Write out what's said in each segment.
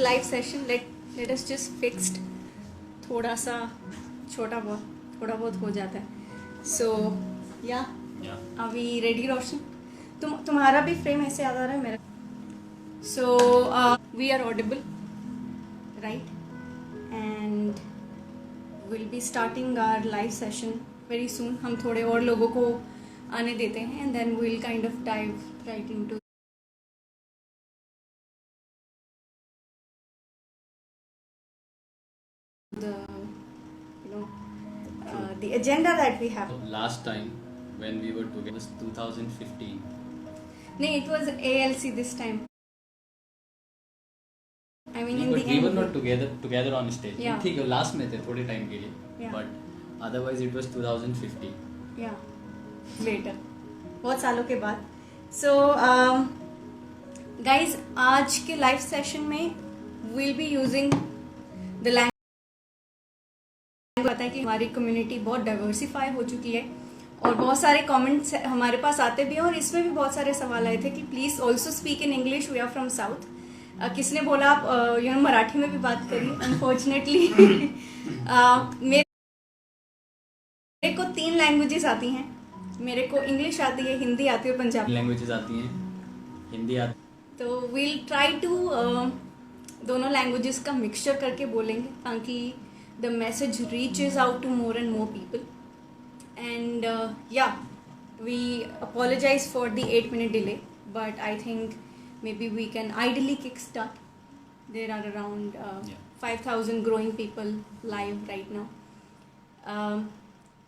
live session. Let us just fixed थोड़ा सा थोड़ा बहुत हो जाता है. So yeah. Are we ready, रोशन? तुम्हारा भी फ्रेम ऐसे याद आ रहा है मेरा. So we are audible, right? And we'll be starting our live session very soon. हम थोड़े और लोगों को आने देते हैं and then we'll kind of dive right into the the agenda that we have. So last time when we were together was 2015. No, it was ALC this time. I mean, but we were not together on stage. Yeah. ठीक है, last में थे थोड़े time के लिए. Yeah. But otherwise it was 2015. Yeah. Later. बहुत सालों के बाद. So guys, आज के live session में we'll be using the language. पता है कि हमारी कम्युनिटी बहुत डाइवर्सिफाई हो चुकी है और बहुत सारे कमेंट्स हमारे पास आते भी हैं और इसमें भी बहुत सारे सवाल आए थे कि please also speak in English. We are from south. किसने बोला आप मराठी में भी बात करिए. अनफॉर्चुनेटली मेरे को 3 लैंग्वेजेस आती हैं. मेरे को इंग्लिश आती है, हिंदी आती है, पंजाबी लैंग्वेजेस आती हैं, हिंदी आती. तो वील ट्राई टू दोनों लैंग्वेजेस का मिक्सचर करके बोलेंगे ताकि the message reaches out to more and more people. And yeah, we apologize for the 8-minute delay, but I think maybe we can ideally kickstart. There are around 5,000 growing people live right now.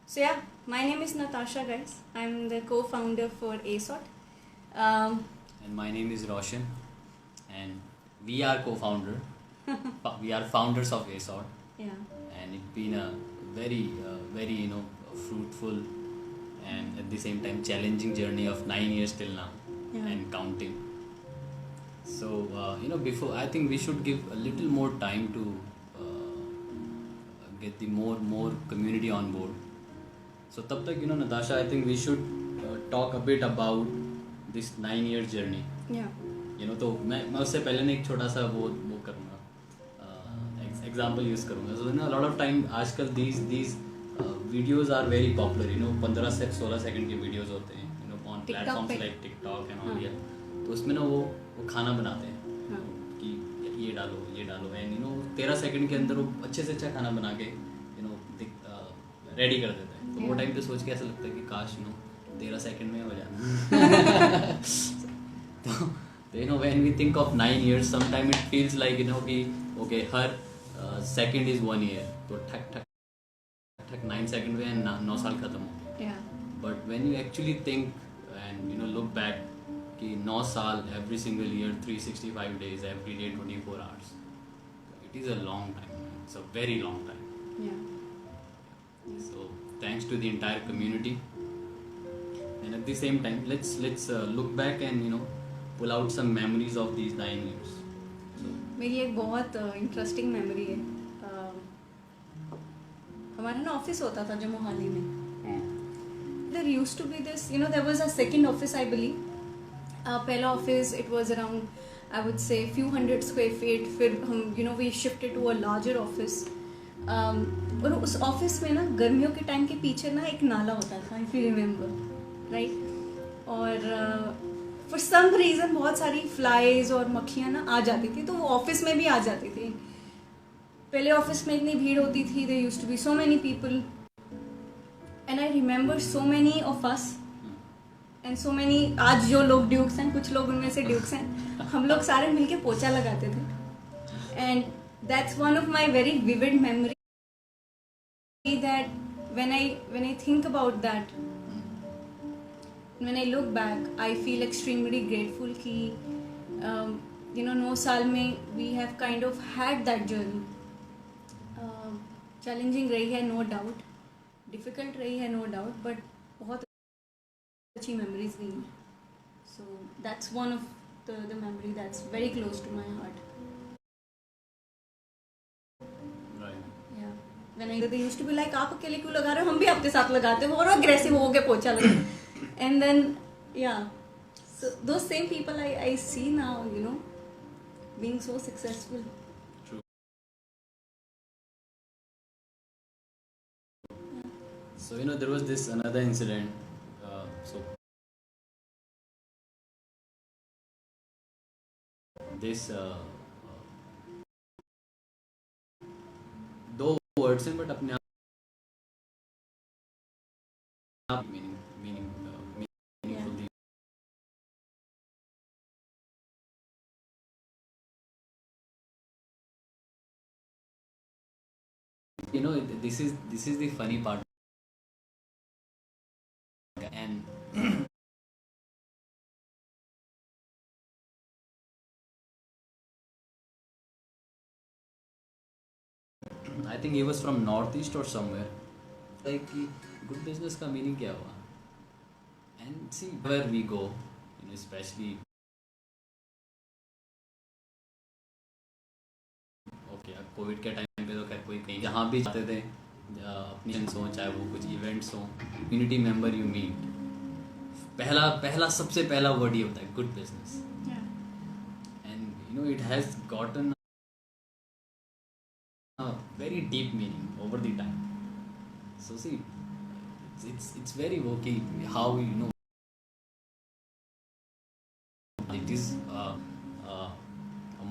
So yeah, my name is Natasha, guys. I'm the co-founder for ASOT. And my name is Roshan, and we are co-founder. We are founders of ASOT. Yeah. And it's been a very fruitful and at the same time challenging journey of 9 years till now. Yeah. And counting. So before, I think we should give a little more time to get the more community on board. So तब तक Natasha, I think we should talk a bit about this 9-year journey. Yeah. तो मैं उससे पहले ना एक छोटा सा वो करूँगा, एग्जाम्पल यूज करूँगा. सो ना लॉट ऑफ टाइम आजकल these videos are very popular. 15 से 16 सेकंड के वीडियोज होते हैं on platforms like TikTok and all. तो उसमें ना वो खाना बनाते हैं कि ये डालो एंड 13 सेकंड के अंदर वो अच्छे से अच्छा खाना बना के रेडी कर देते हैं. तो वो टाइम पे सोच के ऐसा लगता है कि काश 13 सेकंड में हो जाना. तो when we think of 9 years, sometimes it feels like कि okay, her second is 1 year. तो ठक 9 सेकंड में 9 साल खत्म हो गए. But when you actually think and look back कि 9 साल every single year, 365 days, every day 24 hours, it is a long time. It's a very long time. Yeah. So thanks to the entire community. And at the same time, let's look back and pull out some memories of these 9 years. मेरी एक बहुत interesting memory है. हमारा ना office होता था जो मोहाली में. There used to be this, there was a second office, I believe. पहला office, it was around, I would say, few hundred square feet. फिर हम we shifted to a larger office. और उस ऑफिस में ना गर्मियों के टाइम के पीछे ना एक नाला होता था, if you remember, right? और फॉर सम रीज़न बहुत सारी फ्लाइज और मक्खियाँ ना आ जाती थी, तो वो ऑफिस में भी आ जाती थी. पहले ऑफिस में इतनी भीड़ होती थी. There used to be so many people and I remember so many of us and so many. आज जो लोग ड्यूक्स हैं, कुछ लोग उनमें से ड्यूक्स हैं, हम लोग सारे मिलके पोछा लगाते थे. And that's one of my very vivid memory that when I think about that, when I look back, I feel extremely grateful कि 9 साल में we have kind of had that journey. Challenging रही है, no doubt. Difficult रही है, no doubt. But बहुत अच्छी memories भी हैं. So that's one of the memory that's very close to my heart. When they used to be like, आप अकेले क्यों लगा रहे हो, हम भी आपके साथ लगाते हैं, और अग्रेसिव हो गए पोछा लगा. And then so those same people I see now being so successful. So there was this another incident. So this दो वर्ड्स हैं बट अपने आप meaningful. This is the funny part. And I think he was from northeast or somewhere. Like good business का meaning क्या हुआ? And see where we go, especially okay, Covid के time पे तो खैर कोई कहीं जहाँ भी जाते थे अपनी हो, चाहे वो कुछ इवेंट्स हो, कम्युनिटी मेंबर यू मीट, पहला सबसे पहला वर्ड ये होता है good business. And it has gotten a very deep meaning over the time. So see, it's very okay how it is a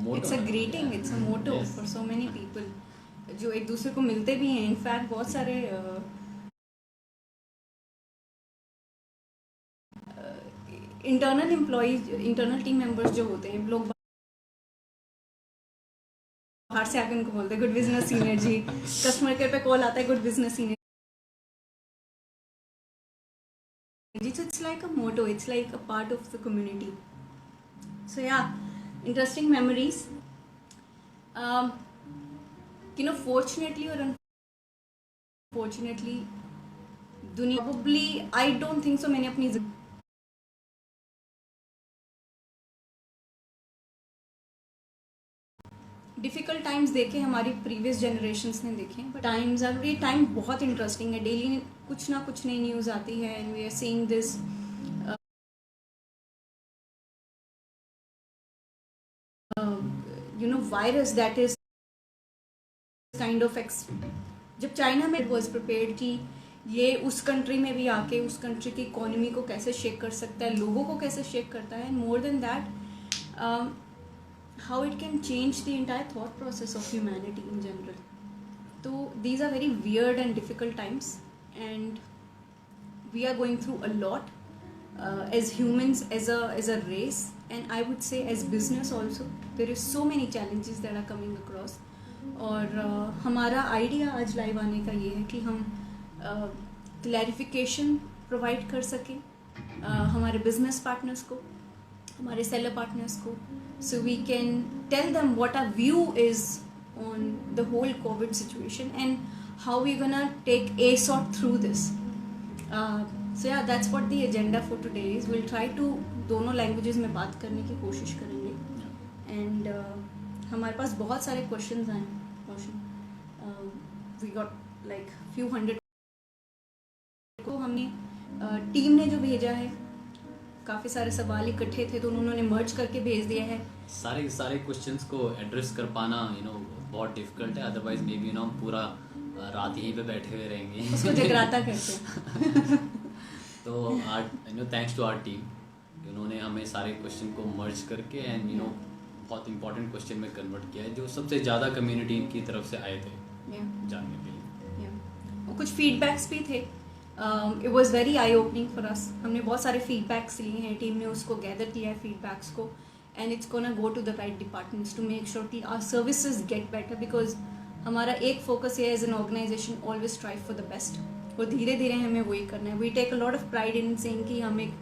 motto. It's a greeting, it's a motto Yes. for so many people जो एक दूसरे को मिलते भी हैं. In fact बहुत सारे internal employees, internal team members जो होते हैं, लोग बाहर से आके उनको बोलते हैं good business senior ji. Customer care पे कॉल आता है good business senior ji. So it's like a motto, it's like a part of the community. So yeah, interesting memories. Fortunately or unfortunately, दुनिया probably I don't think so मैंने अपनी difficult times देखे, हमारी previous generations ने देखे, but times are, ये time बहुत interesting है. डेली कुछ ना कुछ नई न्यूज़ आती है and we are seeing this virus that is kind of जब चाइना में वॉज प्रिपेयर्ड कि ये उस कंट्री में भी आके उस कंट्री की इकोनॉमी को कैसे शेक कर सकता है, लोगों को कैसे शेक करता है, and more than that how it can change the entire thought process of humanity in general. So these are very weird and difficult times, and we are going through a lot as humans, as a race, and I would say as business also. There is so many challenges that are coming across. और हमारा idea आज live आने का ये है कि हम clarification provide कर सकें हमारे बिजनेस पार्टनर्स को, हमारे सेलर पार्टनर्स को, so we can tell them what our view is on the whole COVID situation and how we're gonna take ASOT through this. So yeah, that's what the agenda for today is. We'll try to दोनों languages में बात करने की कोशिश करेंगे. And हमारे पास बहुत सारे questions आए हैं. We got like few hundred. को हमने टीम ने जो भेजा है, काफ़ी सारे सवाल इकट्ठे थे तो उन्होंने मर्ज करके भेज दिया है. सारे क्वेश्चंस को एड्रेस कर पाना बहुत डिफिकल्ट है. अदरवाइज मे बी पूरा रात यहीं पे बैठे हुए रहेंगे. उसको जगराता करते हैं. तो थैंक्स टू आवर टीम, उन्होंने हमें सारे क्वेश्चन को मर्ज करके एंड बहुत इंपॉर्टेंट क्वेश्चन में कन्वर्ट किया है जो सबसे ज़्यादा कम्युनिटी की तरफ से आए थे जानने के लिए. और कुछ फीडबैक्स भी थे. It was very I opening for us. हमने बहुत सारे फीडबैक्स लिए हैं, टीम ने उसको गैदर किया है फीडबैक्स को, and it's gonna go to the right departments to make sure कि our services get better. Because हमारा एक फोकस ये as an organisation always strive for the best, और धीरे धीरे हमें वही करना है. We take a lot of pride in saying कि हम एक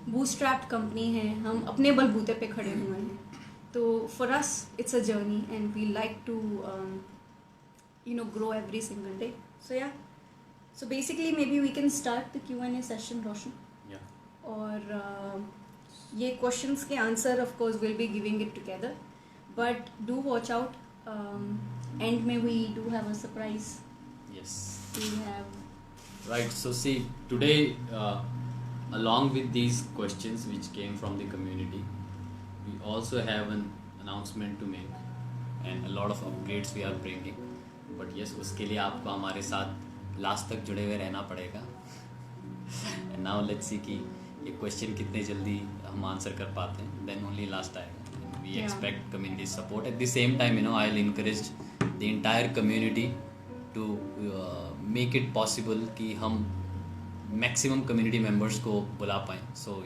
बूटस्ट्रैप्ड कंपनी है, हम अपने बलबूते पे खड़े हुए हैं. तो for us it's a journey and we like to grow every single day. So yeah. So basically maybe we can start the Q&A session, Roshan. Yeah. और ये questions के answer of course we'll be giving it together, but do watch out. End में we do have a surprise. Yes. We have. Right. So see today, along with these questions which came from the community, we also have an announcement to make and a lot of upgrades we are bringing. But yes, उसके लिए आपको हमारे साथ last तक जुड़े हुए रहना पड़ेगा. एंड नाउ लेट्स सी कि ये क्वेश्चन कितने जल्दी हम आंसर कर पाते हैं. देन ओनली लास्ट आएगा. We expect community support. At the same time I will encourage the entire community to make it possible कि हम मैक्सिमम कम्युनिटी मेम्बर्स को बुला पाएँ. सो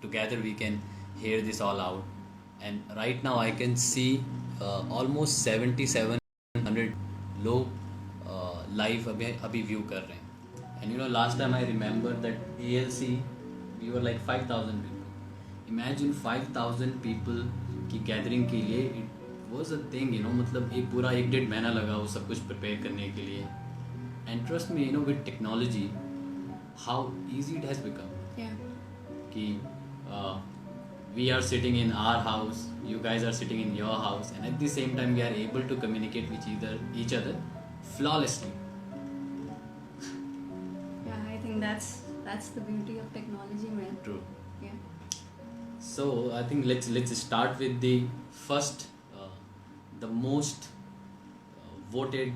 together we can hear this all out. And right now I can see almost 7700 लोग live अभी view कर रहे हैं. And last time I remember that ALC we were like 5000 people. Imagine 5000 people की gathering के लिए it was a thing. मतलब एक पूरा 1-1.5 महीना लगा वो सब कुछ prepare करने के लिए. And trust me, with technology how easy it has become. Yeah. कि we are sitting in our house, you guys are sitting in your house, and at the same time we are able to communicate with each other flawlessly. Yeah, I think that's the beauty of technology, man. True. Yeah. So I think let's start with the first, the most voted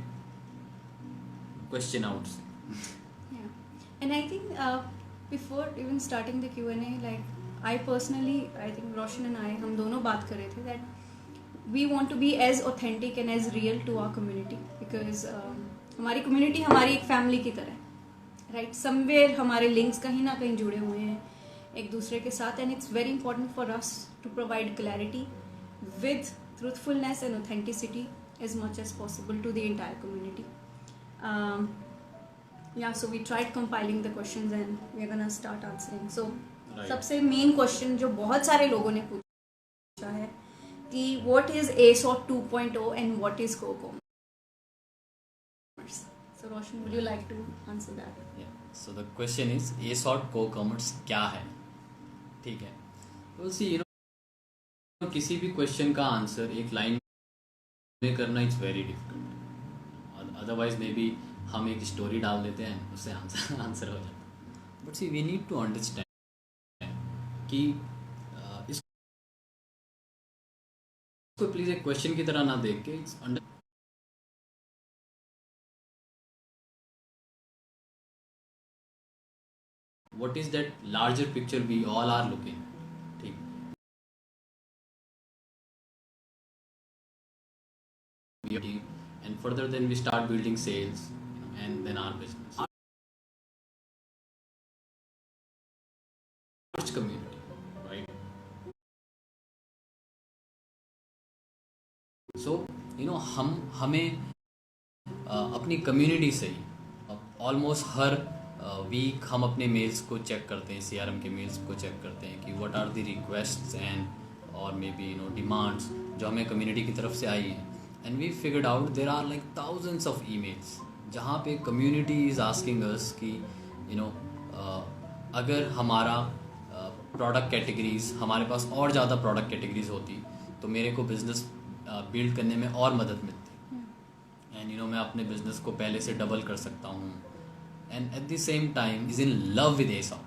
question out. Yeah. And I think before even starting the Q&A, like I personally, I think Roshan and I, हम दोनों बात कर रहे थे that we want to be as authentic and as real to our community because हमारी community हमारी एक family की तरह है, right? Somewhere हमारे links कहीं ना कहीं जुड़े हुए हैं एक दूसरे के साथ, and it's very important for us to provide clarity with truthfulness and authenticity as much as possible to the entire community. Yeah, so we tried compiling the questions and we're gonna start answering. So Right. सबसे main question जो बहुत सारे लोगों ने पूछा है कि what is ASOT 2.0 and what is co-commerce. So Roshan, would you like to answer that? Yeah. So the question is ASOT co-commerce क्या है? ठीक है. Well, see, किसी भी क्वेश्चन का आंसर एक लाइन में करना it's very difficult. Otherwise may be हम एक स्टोरी डाल देते हैं उससे आंसर हो जाता है. But see we need to understand कि इसको प्लीज एक क्वेश्चन की तरह ना देख के it's under what is that larger picture we all are looking. ठीक. And further then we start building sales and then our business. Large community, right? So हमें अपनी कम्युनिटी से ही ऑलमोस्ट हर वीक हम अपने मेल्स को चेक करते हैं, CRM के मेल्स को चेक करते हैं कि what are the requests and और मे बी डिमांड्स जो हमें कम्युनिटी की तरफ से आई हैं. And we figured out there are like thousands of emails जहाँ पे कम्युनिटी इज़ आस्किंग अस कि अगर हमारा प्रोडक्ट कैटेगरीज हमारे पास और ज़्यादा प्रोडक्ट कैटेगरीज होती तो मेरे को बिज़नेस बिल्ड करने में और मदद मिलती. एंड मैं अपने बिज़नेस को पहले से डबल कर सकता हूँ. And eight the same time is in love with ASOT.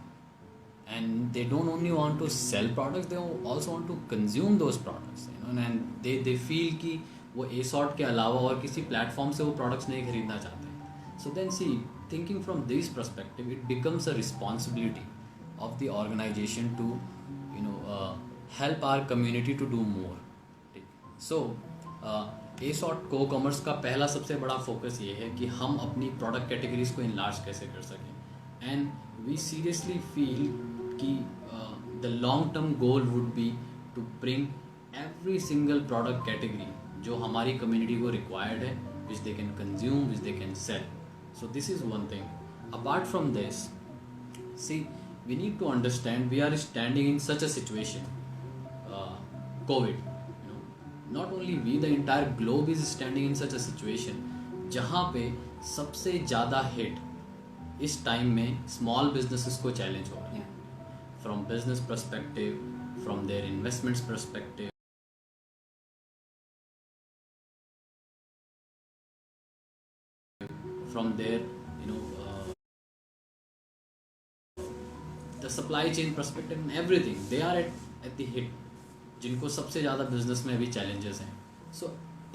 And they don't only want to sell products, they also want to consume those products. And they feel कि वो ASOT के अलावा और किसी प्लेटफॉर्म से वो प्रोडक्ट्स नहीं खरीदना चाहते. So then see, thinking from this perspective, it becomes a responsibility of the organization to help our community to do more. So ASOT co-commerce का पहला सबसे बड़ा फोकस ये है कि हम अपनी प्रोडक्ट कैटेगरीज को इनलार्ज कैसे कर सकें. एंड वी सीरियसली फील कि the long term goal would be to bring every single product category जो हमारी कम्युनिटी को रिक्वायर्ड है, which they can consume, which they can sell. So this is one thing. Apart from this, see we need to understand we are standing in such a situation, COVID. Not only we, the entire globe is standing in such a situation जहाँ पे सबसे ज़्यादा hit इस time में small businesses को challenge हो रहा है. From business perspective, from their investments perspective, from their the supply chain perspective and everything, they are at the hit जिनको सबसे ज़्यादा बिजनेस में भी चैलेंजेस हैं. सो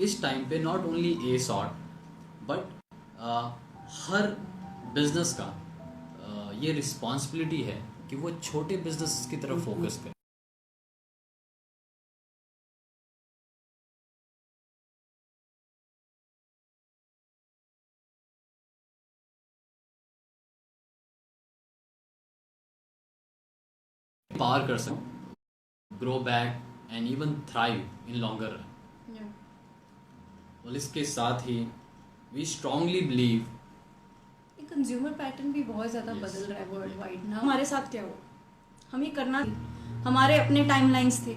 इस टाइम पे not only ASOT but her business का ये रिस्पॉन्सिबिलिटी है कि वो छोटे बिजनेस की तरफ फोकस करे. पार कर सको, grow back and even thrive in longer run. Yeah. और इसके साथ ही we strongly believe consumer pattern भी बहुत ज़्यादा Yes. बदल रहा है वर्ल्ड वाइड ना. हमारे साथ क्या हुआ, हम ये करना, हमारे अपने टाइमलाइंस थे.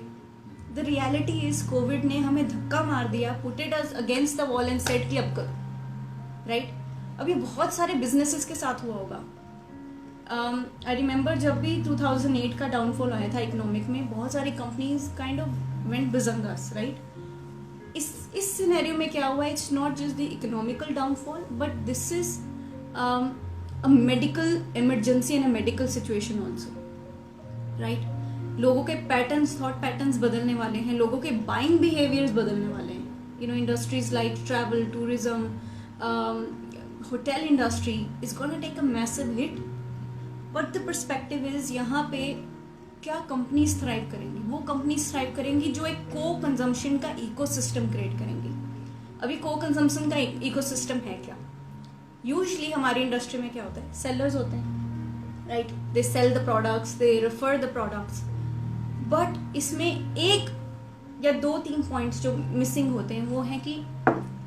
द रियलिटी इज कोविड ने हमें धक्का मार दिया, putted us against the wall and said कि अब करो. राइट. अब ये बहुत सारे बिजनेसेस के साथ हुआ होगा. आई रिमेंबर जब भी 2008 का डाउनफॉल आया था इकोनॉमिक में, बहुत सारी कंपनीज काइंड ऑफ वेंट बिजंगस. राइट. इस सिनेरियो में क्या हुआ, it's not just the economical downfall but this is a medical emergency and a medical situation also, right? लोगों के पैटर्न्स, थॉट पैटर्न्स बदलने वाले हैं, लोगों के बाइंग बिहेवियर्स बदलने वाले हैं. You know, industries like travel, tourism, hotel industry is gonna take a massive hit. But the perspective is यहाँ पे क्या कंपनीज थ्राइव करेंगी. वो कंपनीज थ्राइव करेंगी जो एक को कंजम्पशन का इकोसिस्टम क्रिएट करेंगी. अभी को कंजम्पशन का इकोसिस्टम है क्या? यूजली हमारी इंडस्ट्री में क्या होता है, सेलर्स होते हैं. Right. They sell the products, they refer the products. But इसमें एक या 2-3 पॉइंट्स जो मिसिंग होते हैं वो है कि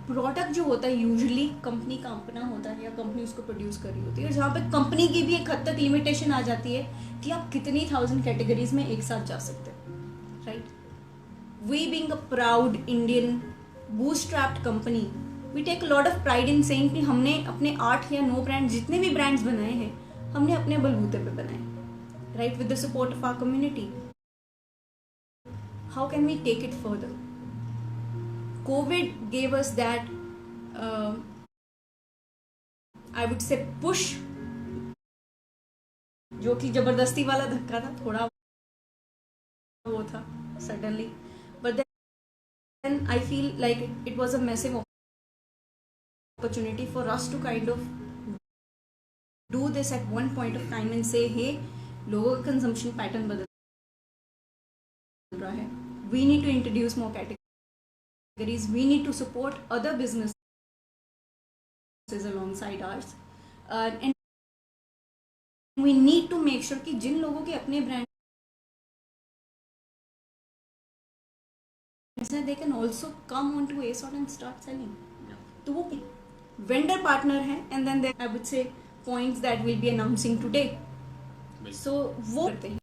प्रोडक्ट जो होता है यूजुअली कंपनी का अपना होता है या कंपनी उसको प्रोड्यूस कर रही होती है, और जहाँ पे कंपनी की भी एक हद तक लिमिटेशन आ जाती है कि आप कितनी 1000 कैटेगरीज में एक साथ जा सकते हैं. Right. We being a proud Indian bootstrapped company, we take a lot of pride in saying कि हमने अपने 8 या 9 ब्रांड, जितने भी ब्रांड्स बनाए हैं, हमने अपने बलबूते पे बनाए. Right. With the support of our community. How can we take it further? COVID gave us that I would say push, जो कि जबरदस्ती वाला धक्का था, थोड़ा वो था suddenly. But then I feel like it was a massive opportunity for us to kind of do this at one point of time and say, hey, लोगों का consumption pattern बदल रहा है, we need to introduce more categories, we need to support other businesses alongside ours, and we need to make sure कि जिन लोगों के अपने brand हैं, they can also come onto ASOT and start selling. तो वो वेंडर पार्टनर है, and then I would say points that will be announcing today. So वो करते हैं.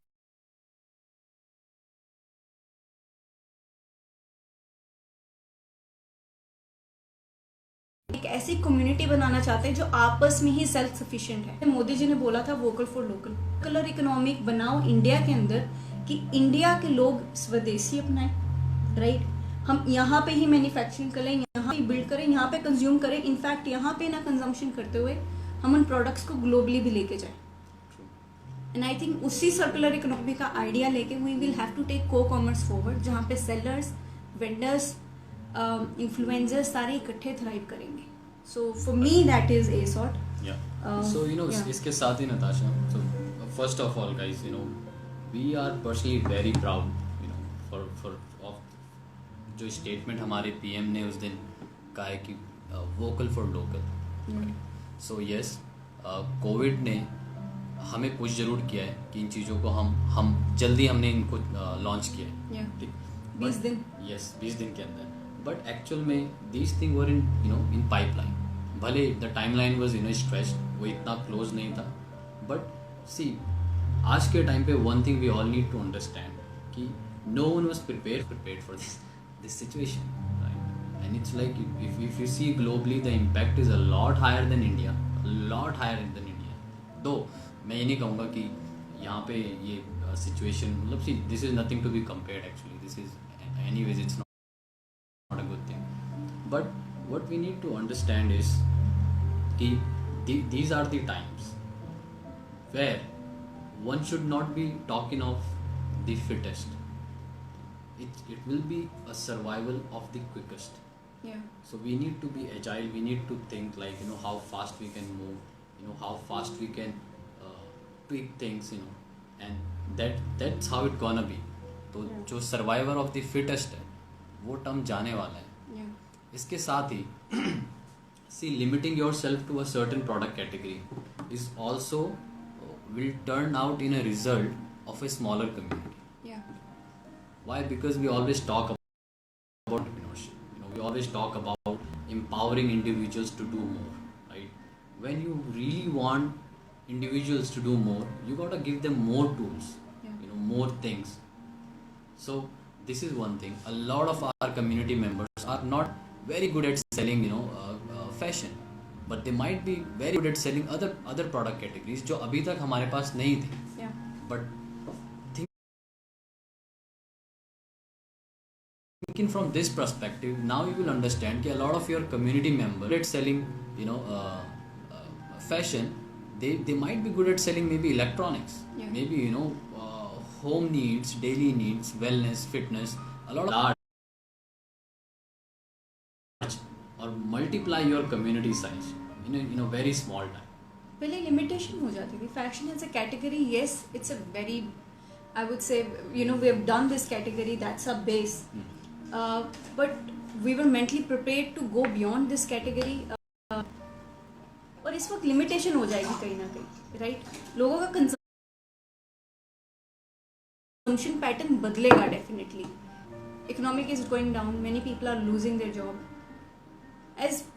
एक ऐसी कम्युनिटी बनाना चाहते हैं जो आपस में ही सेल्फ सफिशिएंट है. मोदी जी ने बोला था vocal for local. Colour economic बनाओ इंडिया के अंदर कि इंडिया के लोग स्वदेशी अपनाएं. राइट. हम यहाँ पे ही मैन्युफैक्चरिंग करें, यहाँ पे बिल्ड करें, यहाँ पे कंज्यूम करें. इनफैक्ट यहाँ पे ना कंजम्पशन करते हुए हम उन प्रोडक्ट्स को ग्लोबली भी लेके जाएं. एंड आई थिंक उसी सर्कुलर इकोनॉमी का आइडिया लेके we will have to take co commerce forward, जहाँ पे सेलर्स, वेंडर्स, इन्फ्लुएंसर्स सारे इकट्ठे थ्राइव करेंगे. So for me that is ASOT. So इसके साथ ही Natasha, so first of all guys, we are personally very proud, for of जो statement हमारे PM ने उस दिन कहा है कि vocal for local. So yes, Covid ने हमें पुश जरूर किया है कि इन चीज़ों को हम जल्दी हमने इनको लॉन्च किया है. 20 दिन. यस, 20 दिन के अंदर. बट एक्चुअल में these thing were in pipeline. भले द टाइमलाइन वाज स्ट्रेच्ड, वो इतना क्लोज नहीं था. बट सी, आज के टाइम पे one thing we all need to understand कि no one was prepared for this situation, right? And it's like if you see globally, the impact is a lot higher than India, though मैं ये नहीं कहूँगा कि यहाँ पे ये situation, मतलब see, this is nothing to be compared actually. This is anyways, it's not a good thing. But what we need to understand is कि these are the times where one should not be talking of the fittest. It will be a survival of the quickest. Yeah. So we need to be agile. We need to think like how fast we can move you know how fast we can tweak things, you know, and that's how it gonna be. तो Yeah. जो survivor of the fittest है वो term जाने वाला है. Yeah. इसके साथ ही see limiting yourself to a certain product category is also will turn out in a result of a smaller community. Yeah. Why? Because we always talk about entrepreneurship. You know, we always talk about empowering individuals to do more, right? When you really want individuals to do more, you gotta give them more tools, Yeah. you know, more things. So this is one thing. A lot of our community members are not very good at selling, you know, fashion, but they might be very good at selling other product categories जो अभी तक हमारे पास नहीं थे. Yeah. But thinking from this perspective, now you will understand that a lot of your community members at selling, you know, fashion, they might be good at selling maybe electronics, Yeah. maybe, you know, home needs, daily needs, wellness, fitness, a lot of large, or multiply your community size in a very small time. पहले limitation हो जाती थी. Fashion as a category, yes it's a very, I would say, you know, we have done this category, that's a base, but we were mentally prepared to go beyond this category. और इस वक्त limitation हो जाएगी कहीं ना कहीं, right? लोगों का कंजम्पशन पैटर्न बदलेगा definitely. Economic is going down, many people are losing their job. As